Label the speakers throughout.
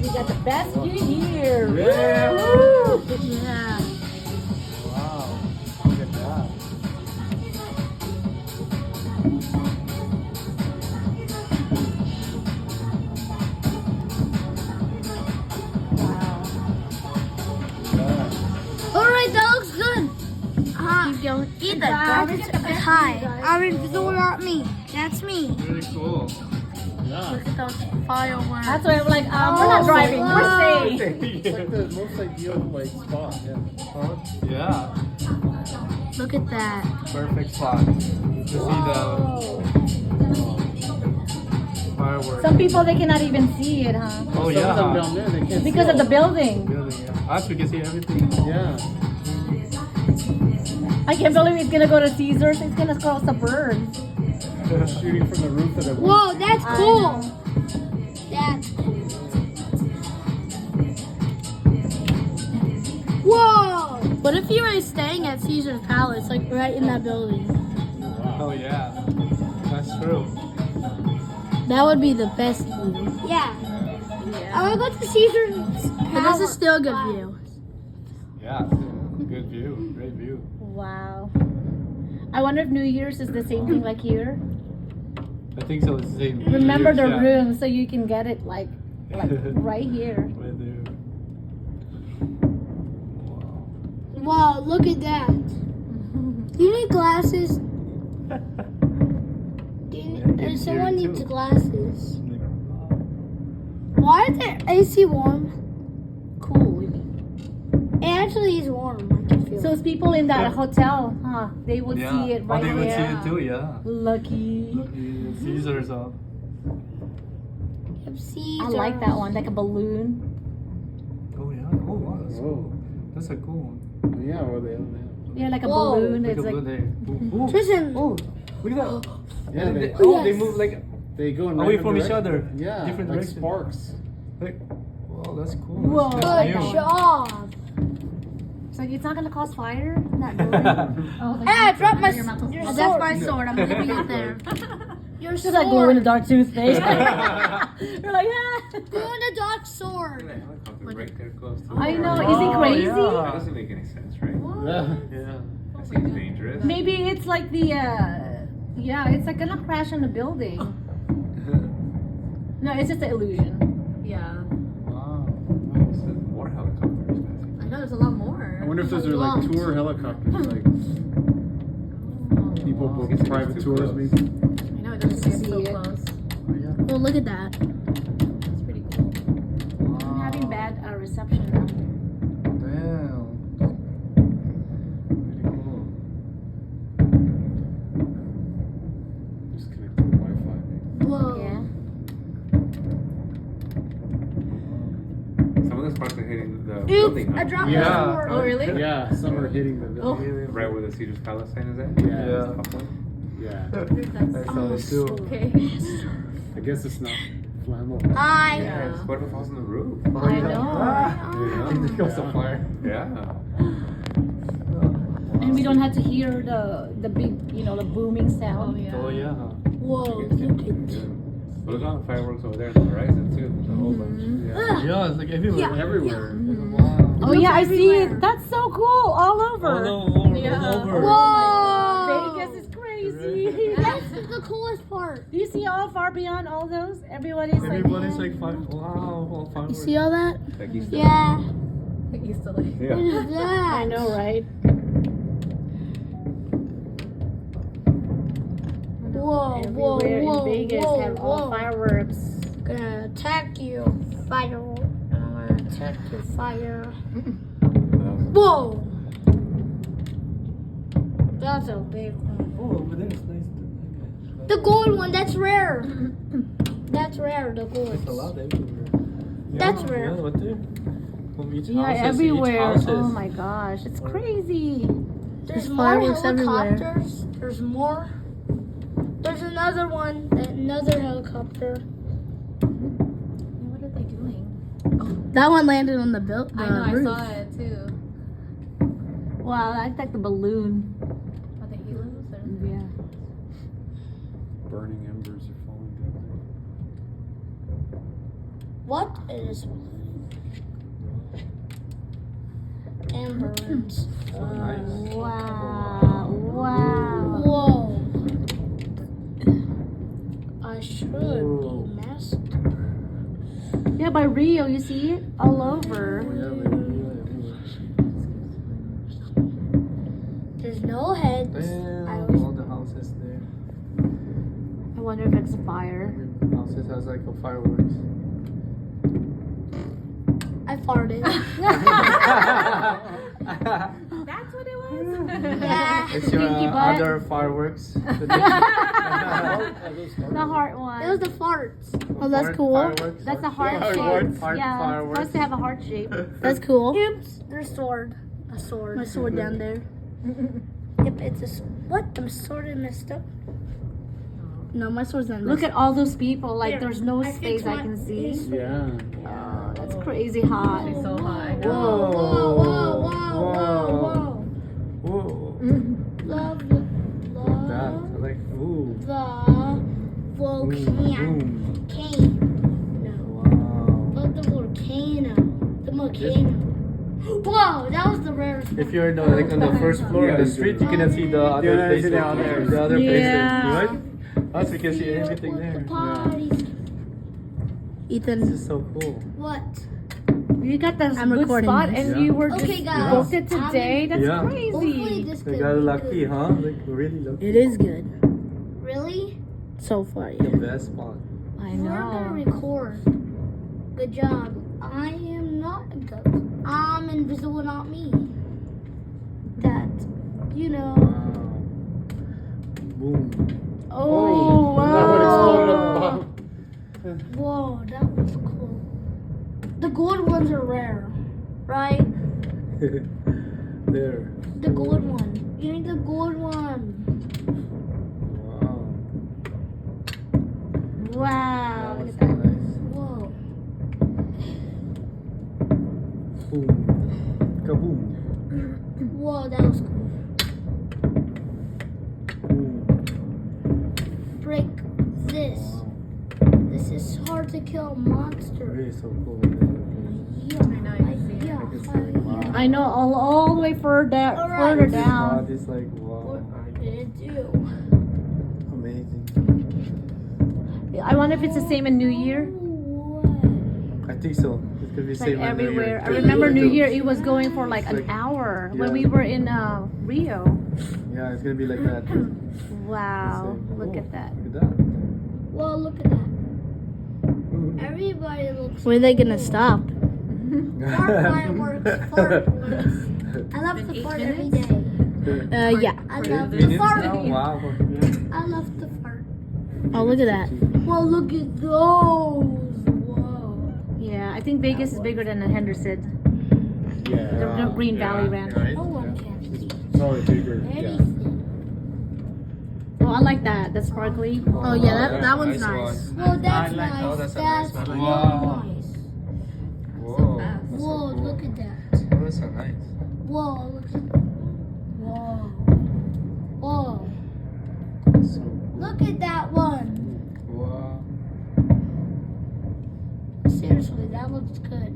Speaker 1: We got the best view here.
Speaker 2: Yeah.
Speaker 1: Woo!
Speaker 3: Yeah.
Speaker 2: Wow. Look at that.
Speaker 1: Wow.
Speaker 2: Yeah.
Speaker 4: Alright, that looks good.
Speaker 3: Keep going. Eat
Speaker 4: That
Speaker 3: that.
Speaker 4: is, hi, I'm invisible, not me. That's me.
Speaker 2: Really cool. Yeah.
Speaker 3: Look at those fireworks.
Speaker 1: That's why I'm like, we're not driving.
Speaker 4: wow.
Speaker 1: We're safe.
Speaker 5: It's like the most ideal like spot. Yeah.
Speaker 2: Yeah.
Speaker 3: Look at that.
Speaker 2: Perfect spot to see the fireworks.
Speaker 1: Some people, they cannot even see it, huh?
Speaker 2: Oh
Speaker 5: Some of them
Speaker 2: yeah.
Speaker 5: down there, they can't
Speaker 1: Because
Speaker 5: see
Speaker 1: of the
Speaker 5: all-
Speaker 1: building.
Speaker 2: Building, yeah. Actually, you can see everything.
Speaker 5: Yeah.
Speaker 1: I can't believe it's gonna go to Caesars. It's gonna cross the birds.
Speaker 5: Shooting from the roof of the
Speaker 4: Whoa, that's
Speaker 1: I
Speaker 4: cool.
Speaker 1: know.
Speaker 4: That's cool. Whoa!
Speaker 3: What if you were staying at Caesar's Palace, like right in that building?
Speaker 2: Oh yeah. That's true.
Speaker 3: That would be the best view.
Speaker 4: Yeah. I want to go to Caesar's
Speaker 3: But this is still a good view.
Speaker 2: Yeah. Good view. Great view.
Speaker 1: Wow. I wonder if New Year's is the same thing like here.
Speaker 2: I think so. It's the same.
Speaker 1: Remember the
Speaker 2: Yeah.
Speaker 1: room so you can get it like right here.
Speaker 2: Right there.
Speaker 4: Wow, look at that. Do you need glasses?
Speaker 2: Yeah,
Speaker 4: Someone
Speaker 2: here
Speaker 4: needs
Speaker 2: too.
Speaker 4: glasses. Why is the AC warm?
Speaker 1: Cool. you mean.
Speaker 4: It actually is warm. I can feel
Speaker 1: So
Speaker 4: it.
Speaker 1: it's people in that
Speaker 2: Yeah.
Speaker 1: hotel, huh? They would
Speaker 2: Yeah.
Speaker 1: see it
Speaker 2: Oh,
Speaker 1: right
Speaker 2: they would see
Speaker 1: there.
Speaker 2: it too. Yeah.
Speaker 1: Lucky.
Speaker 2: Look, Caesar's up.
Speaker 1: I like that one, like a balloon.
Speaker 2: Oh yeah. Oh wow. That's
Speaker 5: Whoa.
Speaker 2: cool. That's a cool one.
Speaker 5: Yeah, well they
Speaker 1: Yeah, like a
Speaker 4: Whoa.
Speaker 1: balloon.
Speaker 2: Look
Speaker 1: It's
Speaker 2: at
Speaker 1: like
Speaker 2: what they. Ooh.
Speaker 4: Tristan.
Speaker 2: Oh, look at that.
Speaker 5: Yeah,
Speaker 2: And
Speaker 5: they,
Speaker 2: they
Speaker 4: Yes.
Speaker 2: move like
Speaker 5: they go in
Speaker 2: away
Speaker 5: random
Speaker 2: from each
Speaker 5: direc-
Speaker 2: other.
Speaker 5: Yeah,
Speaker 2: Different
Speaker 5: like
Speaker 2: direction.
Speaker 5: sparks.
Speaker 2: Like, wow, that's cool.
Speaker 1: Whoa.
Speaker 2: That's
Speaker 4: Good
Speaker 2: new.
Speaker 4: job.
Speaker 1: it's like it's not gonna cause fire. That balloon. Oh,
Speaker 4: Hey, I dropped my your
Speaker 3: That's
Speaker 4: sword.
Speaker 3: my sword. I'm leaving it there.
Speaker 4: Your
Speaker 1: It's
Speaker 4: sword.
Speaker 1: just like glow in the dark toothpaste. You're like, ah.
Speaker 4: Glow in the dark sword.
Speaker 6: Helicopter right there close to
Speaker 1: I
Speaker 6: the
Speaker 1: know.
Speaker 6: door.
Speaker 1: Is he
Speaker 2: Oh,
Speaker 1: crazy?
Speaker 2: yeah.
Speaker 6: That doesn't make any sense, right?
Speaker 5: Yeah.
Speaker 2: Yeah.
Speaker 6: That seems dangerous.
Speaker 1: Maybe it's like the yeah, it's like gonna crash on the building. No, it's just an illusion.
Speaker 3: Yeah.
Speaker 2: Wow.
Speaker 6: This is more helicopters.
Speaker 3: I know there's a lot more.
Speaker 5: I wonder if those are like tour helicopters, like people
Speaker 6: I
Speaker 5: book
Speaker 6: guess it
Speaker 5: private
Speaker 6: gets too
Speaker 5: tours,
Speaker 6: close.
Speaker 5: maybe.
Speaker 3: I know it doesn't get so
Speaker 1: See it.
Speaker 3: close.
Speaker 2: Oh, yeah.
Speaker 3: Well, look at that.
Speaker 1: It's pretty cool. I'm having bad reception now.
Speaker 2: Damn. Pretty cool.
Speaker 5: Just connect to the Wi-Fi. Maybe.
Speaker 4: Whoa.
Speaker 1: Yeah.
Speaker 6: Some of the sparks are hitting the
Speaker 4: Oops,
Speaker 6: building.
Speaker 4: I
Speaker 6: huh?
Speaker 4: dropped
Speaker 5: Yeah.
Speaker 4: my sword.
Speaker 1: Oh, really?
Speaker 5: Yeah, some are hitting the building.
Speaker 6: Right where the Caesar's Palace sign is at?
Speaker 5: Yeah.
Speaker 2: Yeah.
Speaker 6: Up one.
Speaker 5: Yeah.
Speaker 2: I saw it too.
Speaker 1: Okay.
Speaker 5: I guess it's not flammable.
Speaker 4: I.
Speaker 6: Yes. What if it falls on the roof?
Speaker 1: I know.
Speaker 5: Yeah.
Speaker 2: It goes on fire.
Speaker 6: Yeah.
Speaker 1: And we don't have to hear the big, the booming sound.
Speaker 2: Oh yeah.
Speaker 4: Whoa, look at
Speaker 6: But look at the fireworks over there on the horizon too. There's a whole bunch.
Speaker 5: Yeah.
Speaker 2: Yeah, it's like everywhere.
Speaker 5: Everywhere.
Speaker 2: Wow.
Speaker 1: Oh yeah, I see
Speaker 4: everywhere.
Speaker 1: it. That's so cool. All over.
Speaker 2: All over.
Speaker 4: Whoa!
Speaker 1: Vegas is crazy.
Speaker 4: That's the coolest part.
Speaker 1: Do you see all far beyond all those? Everybody's
Speaker 2: Everybody's like five. Wow. All
Speaker 3: You
Speaker 2: fireworks.
Speaker 3: see all that?
Speaker 6: Like Easter.
Speaker 4: Yeah.
Speaker 6: Yeah.
Speaker 4: What is that?
Speaker 1: I know, right?
Speaker 4: Whoa, whoa,
Speaker 1: Everywhere
Speaker 4: whoa,
Speaker 1: in Vegas
Speaker 4: whoa,
Speaker 1: have all
Speaker 4: whoa.
Speaker 1: fireworks.
Speaker 4: Gonna attack you, fire. I'm gonna attack you, fire. Whoa! That's a big one.
Speaker 2: Oh, over there it's nice.
Speaker 4: The gold one, that's rare. That's rare, the gold.
Speaker 2: It's a lot everywhere.
Speaker 4: That's rare.
Speaker 2: Yeah, what there? From each
Speaker 1: Yeah,
Speaker 2: houses,
Speaker 1: everywhere.
Speaker 2: Each houses.
Speaker 1: Oh my gosh, it's crazy.
Speaker 4: There's
Speaker 3: There's
Speaker 4: more
Speaker 3: fireworks everywhere.
Speaker 4: helicopters. There's more. There's another one, another helicopter.
Speaker 1: What are they doing?
Speaker 3: That one landed on the roof.
Speaker 1: it too. Wow, that's like the balloon.
Speaker 3: Are they helos or?
Speaker 1: Yeah.
Speaker 5: Burning embers are falling down
Speaker 4: What is Amber's?
Speaker 1: Wow. Wow.
Speaker 4: Whoa. I should be master.
Speaker 1: Yeah, by Rio, you see it all over.
Speaker 4: There's no heads.
Speaker 5: Damn, all the houses there.
Speaker 1: I wonder if it's a fire.
Speaker 5: Every houses has like a fireworks.
Speaker 4: I farted.
Speaker 1: That's what it was?
Speaker 4: Yeah.
Speaker 5: It's your
Speaker 1: Stinky butt.
Speaker 5: other fireworks.
Speaker 1: The heart one.
Speaker 4: It was the farts.
Speaker 3: Oh, that's cool.
Speaker 5: Fireworks.
Speaker 1: That's a heart
Speaker 5: Yeah,
Speaker 1: shape.
Speaker 5: heart
Speaker 1: Yeah, it's
Speaker 5: fireworks.
Speaker 1: supposed to have a heart shape.
Speaker 3: That's cool.
Speaker 4: Oops. There's sword. A sword.
Speaker 3: My sword down there.
Speaker 4: Yep, it's a what? I'm sort of messed up.
Speaker 3: No, my sword's not.
Speaker 1: Look at all those people. Like,
Speaker 4: Here,
Speaker 1: there's no
Speaker 4: I
Speaker 1: space
Speaker 4: fixed
Speaker 1: I
Speaker 4: my-
Speaker 1: can see.
Speaker 5: Yeah.
Speaker 1: Oh, that's crazy hot.
Speaker 7: So high.
Speaker 4: Whoa, whoa, whoa, whoa, whoa,
Speaker 5: Whoa.
Speaker 4: whoa. Love,
Speaker 5: That.
Speaker 4: love
Speaker 5: Like, ooh.
Speaker 4: the volcano.
Speaker 5: Boom.
Speaker 4: No.
Speaker 5: Wow.
Speaker 4: Love the volcano. The volcano. Whoa, that was the rarest one.
Speaker 5: If you're in the, like on the first floor in the street, you cannot see the other
Speaker 2: Yeah,
Speaker 5: places.
Speaker 2: down there.
Speaker 5: The other
Speaker 1: Yeah.
Speaker 5: places, right? Us, we can see everything
Speaker 4: The
Speaker 5: there.
Speaker 4: parties.
Speaker 5: This
Speaker 3: Ethan.
Speaker 5: is so cool.
Speaker 4: What?
Speaker 1: You got the
Speaker 3: I'm
Speaker 1: good
Speaker 3: recording
Speaker 1: spot
Speaker 3: this.
Speaker 1: and
Speaker 5: Yeah.
Speaker 1: you were
Speaker 4: Okay,
Speaker 1: just
Speaker 4: guys.
Speaker 1: booked it today. That's
Speaker 5: Yeah.
Speaker 4: Hopefully
Speaker 1: crazy.
Speaker 4: this
Speaker 5: They
Speaker 4: could
Speaker 5: got
Speaker 4: be
Speaker 5: lucky,
Speaker 4: good.
Speaker 5: huh? Like really lucky.
Speaker 3: It is good.
Speaker 4: Really?
Speaker 3: So far,
Speaker 5: The
Speaker 3: yeah.
Speaker 5: best spot.
Speaker 1: I
Speaker 4: We're gonna
Speaker 1: know.
Speaker 4: record. Good job. I am not a ghost. I'm invisible, not me. That, you know.
Speaker 5: Wow. Boom.
Speaker 1: Oh,
Speaker 2: That would explode
Speaker 1: wow.
Speaker 2: at the bottom.
Speaker 4: Whoa, that was cool. The gold ones are rare, right?
Speaker 5: There.
Speaker 4: The gold one. You need the gold one.
Speaker 5: Wow.
Speaker 1: Wow.
Speaker 5: That
Speaker 1: Look
Speaker 5: was
Speaker 1: at that.
Speaker 5: nice.
Speaker 4: Whoa.
Speaker 5: Boom. Kaboom.
Speaker 4: Whoa, that was cool.
Speaker 5: Boom.
Speaker 4: Break this.
Speaker 5: Wow.
Speaker 4: This is hard to kill monster.
Speaker 5: Really so cool.
Speaker 4: Yeah, yeah, yeah.
Speaker 1: I know, all the way further,
Speaker 4: Alright.
Speaker 1: further
Speaker 5: This
Speaker 1: down.
Speaker 5: spot is like wow.
Speaker 4: What did it do?
Speaker 5: Amazing.
Speaker 1: I wonder if it's the same in New Year.
Speaker 5: I think so. It's gonna be
Speaker 1: It's
Speaker 5: same
Speaker 1: like
Speaker 5: on New
Speaker 1: everywhere.
Speaker 5: Year.
Speaker 1: I remember New
Speaker 5: Too.
Speaker 1: Year, it was going for like an
Speaker 5: Like-
Speaker 1: hour
Speaker 5: yeah.
Speaker 1: when we were in Rio.
Speaker 5: Yeah, it's gonna be like that. Look
Speaker 1: Wow,
Speaker 5: Same.
Speaker 1: look
Speaker 5: Oh.
Speaker 1: at that.
Speaker 5: at that.
Speaker 4: Well, look at that. Everybody looks.
Speaker 3: When are they gonna stop?
Speaker 4: Fart fireworks, fart ones. I love the fart every day.
Speaker 3: Yeah.
Speaker 4: I love the
Speaker 5: Minutes
Speaker 4: fart.
Speaker 5: now? Wow.
Speaker 4: I love the fart.
Speaker 3: Oh, look at that.
Speaker 4: Well, look at those. Whoa.
Speaker 1: Yeah, I think Vegas is bigger than Henderson.
Speaker 2: Yeah.
Speaker 1: The Green Valley Ranch.
Speaker 2: Right?
Speaker 4: No one can see
Speaker 2: Probably bigger.
Speaker 4: anything.
Speaker 1: Oh, I like that. That's sparkly.
Speaker 3: Oh yeah, that one's nice.
Speaker 4: Well, that's
Speaker 5: I like-
Speaker 4: nice.
Speaker 5: oh, that's
Speaker 4: that's
Speaker 5: a nice one.
Speaker 4: real
Speaker 5: Wow.
Speaker 4: nice.
Speaker 5: Whoa. That's so
Speaker 4: Whoa,
Speaker 5: cool.
Speaker 4: look at that.
Speaker 5: Oh, that's so nice.
Speaker 4: Whoa, look at Whoa. Whoa.
Speaker 5: So cool.
Speaker 4: Look at that one.
Speaker 5: Wow.
Speaker 4: Seriously, that looks good.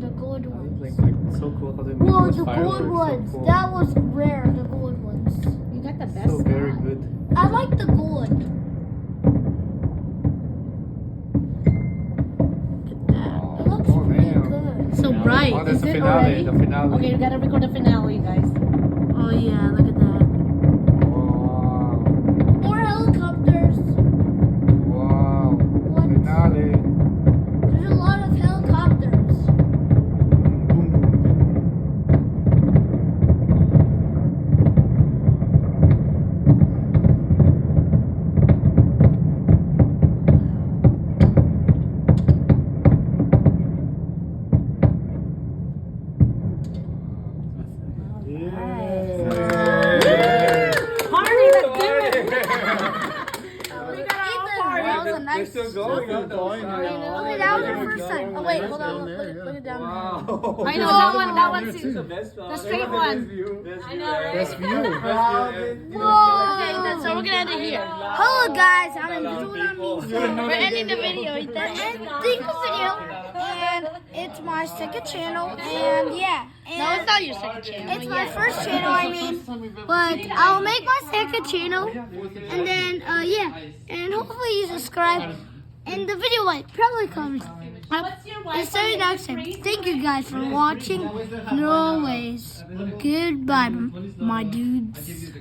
Speaker 4: The gold ones.
Speaker 5: Like so cool how they make
Speaker 4: Whoa,
Speaker 5: those
Speaker 4: the
Speaker 5: fireworks.
Speaker 4: gold
Speaker 5: So
Speaker 4: ones.
Speaker 5: cool.
Speaker 4: That was rare, the gold ones.
Speaker 1: You got the best
Speaker 5: So very
Speaker 1: spot.
Speaker 5: good.
Speaker 4: I like the gold.
Speaker 5: Wow.
Speaker 4: It looks
Speaker 5: Oh,
Speaker 4: pretty
Speaker 5: damn.
Speaker 4: good.
Speaker 3: So bright.
Speaker 5: Oh, that's
Speaker 1: Is
Speaker 5: the
Speaker 1: it
Speaker 5: finale.
Speaker 1: already?
Speaker 5: The finale.
Speaker 1: Okay, you gotta record the finale, guys.
Speaker 3: Oh yeah, look at that.
Speaker 5: Wow.
Speaker 4: More helicopters.
Speaker 5: Wow.
Speaker 4: What?
Speaker 5: Finale.
Speaker 4: There's a lot of helicopters.
Speaker 5: Boom, boom.
Speaker 1: Party, let's do it!
Speaker 3: That was a nice.
Speaker 5: They're still going on the
Speaker 3: Okay, that was our first time. Oh wait, hold on. Look it down.
Speaker 5: Wow.
Speaker 1: I know that one's
Speaker 5: It's the best
Speaker 1: the straight one. I know, right?
Speaker 2: Best view.
Speaker 3: Okay, then, so we're gonna end it here. Hello guys, I'm Invisible Not Me. We're ending the video. Ethan.
Speaker 4: Think the video. it's my second channel, and yeah. And
Speaker 3: No, it's not your second channel.
Speaker 4: it's my first channel, I mean. But I'll make my second channel, and then, yeah. And hopefully you subscribe, and the video like, probably comment. And see you next time. Thank you guys for watching. No ways. Goodbye, my dudes.